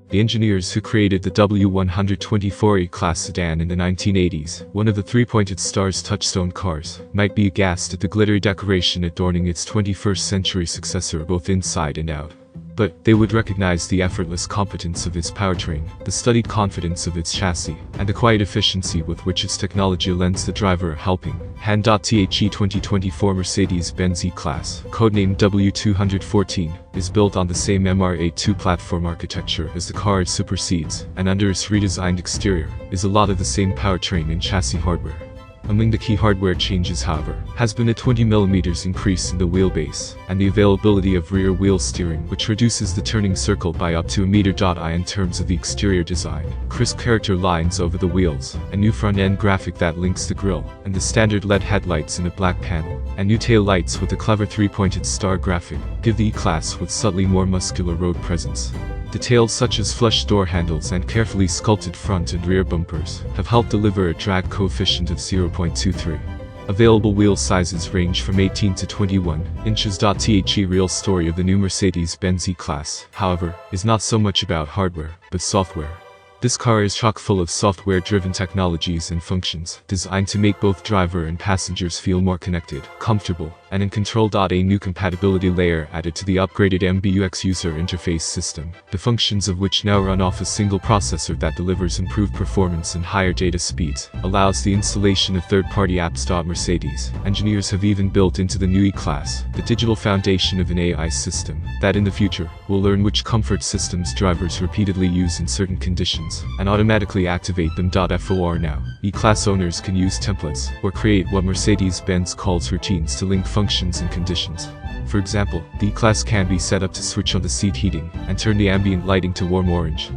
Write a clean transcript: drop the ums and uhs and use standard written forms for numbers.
The engineers who created the W124 E-Class sedan in the 1980s, one of the three-pointed stars touchstone cars, might be aghast at the glittery decoration adorning its 21st century successor both inside and out. But they would recognize the effortless competence of its powertrain, the studied confidence of its chassis, and the quiet efficiency with which its technology lends the driver a helping hand. The 2024 Mercedes-Benz E-Class, codenamed W214, is built on the same MR82 platform architecture as the car it supersedes, and under its redesigned exterior is a lot of the same powertrain and chassis hardware. Among the key hardware changes, however, has been a 20mm increase in the wheelbase, and the availability of rear wheel steering, which reduces the turning circle by up to a meter. In terms of the exterior design, crisp character lines over the wheels, a new front-end graphic that links the grille, and the standard LED headlights in a black panel, and new tail lights with a clever three-pointed star graphic, give the E-Class with subtly more muscular road presence. Details such as flush door handles and carefully sculpted front and rear bumpers have helped deliver a drag coefficient of 0.23. Available wheel sizes range from 18 to 21 inches. The real story of the new Mercedes-Benz E-Class, however, is not so much about hardware, but software. This car is chock full of software-driven technologies and functions designed to make both driver and passengers feel more connected, comfortable, and in control. A new compatibility layer added to the upgraded MBUX user interface system, the functions of which now run off a single processor that delivers improved performance and higher data speeds, allows the installation of third-party apps. Mercedes engineers have even built into the new E-Class the digital foundation of an AI system that in the future will learn which comfort systems drivers repeatedly use in certain conditions and automatically activate them. For now, E-Class owners can use templates or create what Mercedes-Benz calls routines to link functions and conditions. For example, the E-Class can be set up to switch on the seat heating and turn the ambient lighting to warm orange,